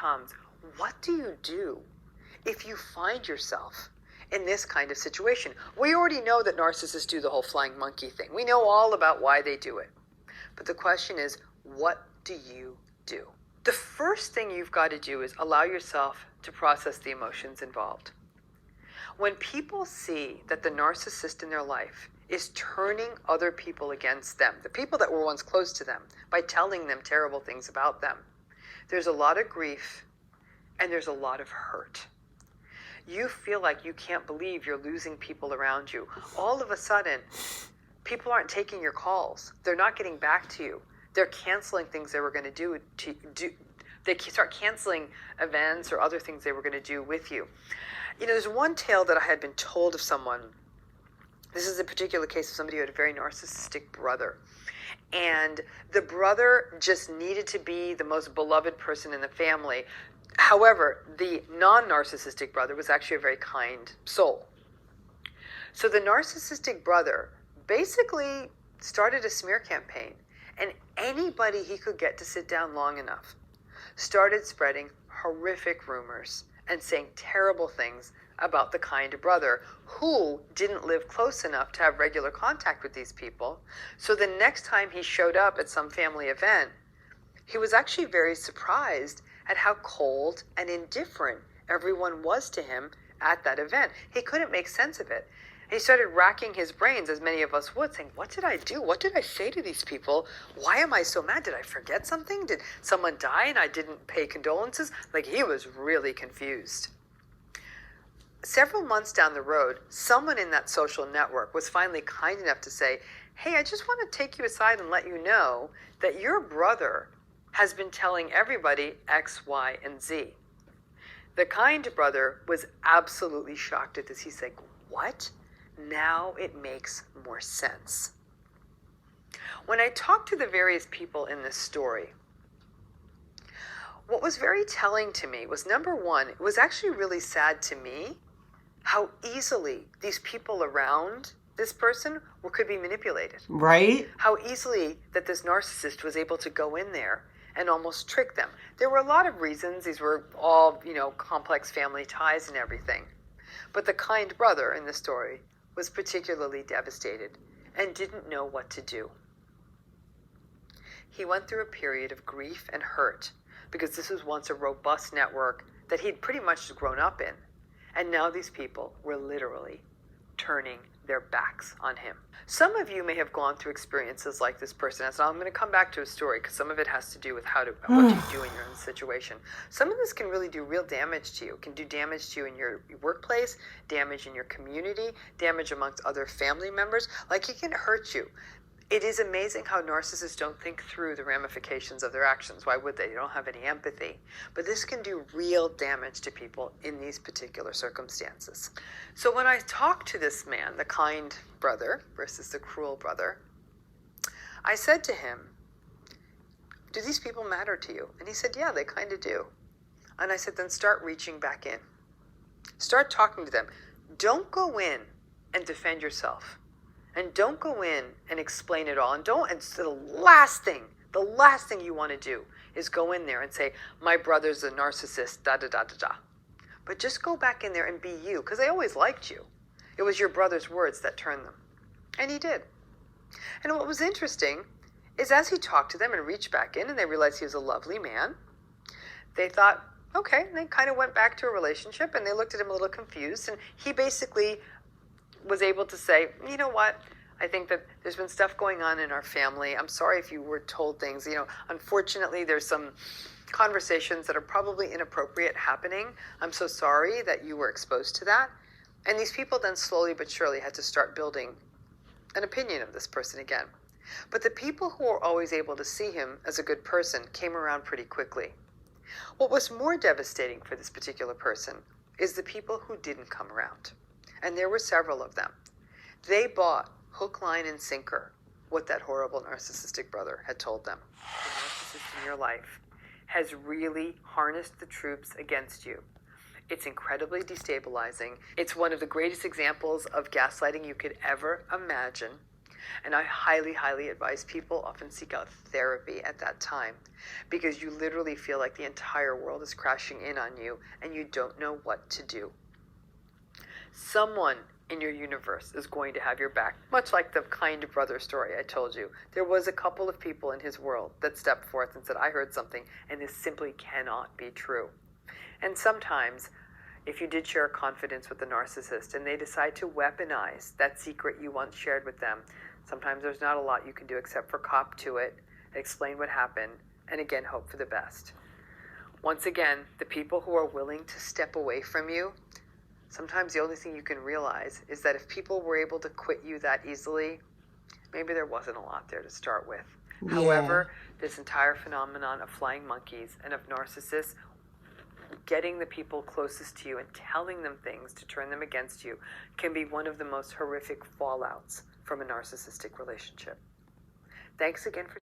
becomes, what do you do if you find yourself in this kind of situation? We already know that narcissists do the whole flying monkey thing. We know all about why they do it. But the question is, what do you do? The first thing you've got to do is allow yourself to process the emotions involved. When people see that the narcissist in their life is turning other people against them, the people that were once close to them, by telling them terrible things about them, there's a lot of grief and there's a lot of hurt. You feel like you can't believe you're losing people around you. All of a sudden, people aren't taking your calls. They're not getting back to you. They're canceling things they were going to do. They start canceling events or other things they were going to do with you. You know, there's one tale that I had been told of someone. This is a particular case of somebody who had a very narcissistic brother. And the brother just needed to be the most beloved person in the family. However, the non-narcissistic brother was actually a very kind soul. So the narcissistic brother basically started a smear campaign, and anybody he could get to sit down long enough started spreading horrific rumors and saying terrible things about the kind brother who didn't live close enough to have regular contact with these people. So the next time he showed up at some family event, he was actually very surprised at how cold and indifferent everyone was to him at that event. He couldn't make sense of it. He started racking his brains, as many of us would, saying, what did I do? What did I say to these people? Why am I so mad? Did I forget something? Did someone die and I didn't pay condolences? Like, he was really confused. Several months down the road, someone in that social network was finally kind enough to say, hey, I just want to take you aside and let you know that your brother has been telling everybody X, Y, and Z. The kind brother was absolutely shocked at this. He's like, what? Now it makes more sense. When I talked to the various people in this story, what was very telling to me was, number one, it was actually really sad to me how easily these people around this person could be manipulated. Right? How easily that this narcissist was able to go in there and almost trick them. There were a lot of reasons. These were all, complex family ties and everything. But the kind brother in the story was particularly devastated and didn't know what to do. He went through a period of grief and hurt because this was once a robust network that he'd pretty much grown up in. And now these people were literally turning their backs on him. Some of you may have gone through experiences like this person. So I'm going to come back to a story because some of it has to do with what do you do in your own situation. Some of this can really do real damage to you. It can do damage to you in your workplace, damage in your community, damage amongst other family members. Like, it can hurt you. It is amazing how narcissists don't think through the ramifications of their actions. Why would they? They don't have any empathy. But this can do real damage to people in these particular circumstances. So when I talked to this man, the kind brother versus the cruel brother, I said to him, do these people matter to you? And he said, yeah, they kind of do. And I said, then start reaching back in. Start talking to them. Don't go in and defend yourself. And don't go in and explain it all. And the last thing you want to do is go in there and say, my brother's a narcissist, da-da-da-da-da. But just go back in there and be you, because they always liked you. It was your brother's words that turned them. And he did. And what was interesting is as he talked to them and reached back in and they realized he was a lovely man, they thought, okay, and they kind of went back to a relationship and they looked at him a little confused. And he basically was able to say, you know what, I think that there's been stuff going on in our family. I'm sorry if you were told things. Unfortunately, there's some conversations that are probably inappropriate happening. I'm so sorry that you were exposed to that. And these people then slowly but surely had to start building an opinion of this person again. But the people who were always able to see him as a good person came around pretty quickly. What was more devastating for this particular person is the people who didn't come around. And there were several of them. They bought hook, line, and sinker what that horrible narcissistic brother had told them. The narcissist in your life has really harnessed the troops against you. It's incredibly destabilizing. It's one of the greatest examples of gaslighting you could ever imagine. And I highly, highly advise people often seek out therapy at that time, because you literally feel like the entire world is crashing in on you and you don't know what to do. Someone in your universe is going to have your back, much like the kind brother story I told you. There was a couple of people in his world that stepped forth and said, I heard something, and this simply cannot be true. And sometimes, if you did share confidence with the narcissist and they decide to weaponize that secret you once shared with them, sometimes there's not a lot you can do except for cop to it, explain what happened, and again, hope for the best. Once again, the people who are willing to step away from you, sometimes the only thing you can realize is that if people were able to quit you that easily, maybe there wasn't a lot there to start with. Yeah. However, this entire phenomenon of flying monkeys and of narcissists getting the people closest to you and telling them things to turn them against you can be one of the most horrific fallouts from a narcissistic relationship. Thanks again for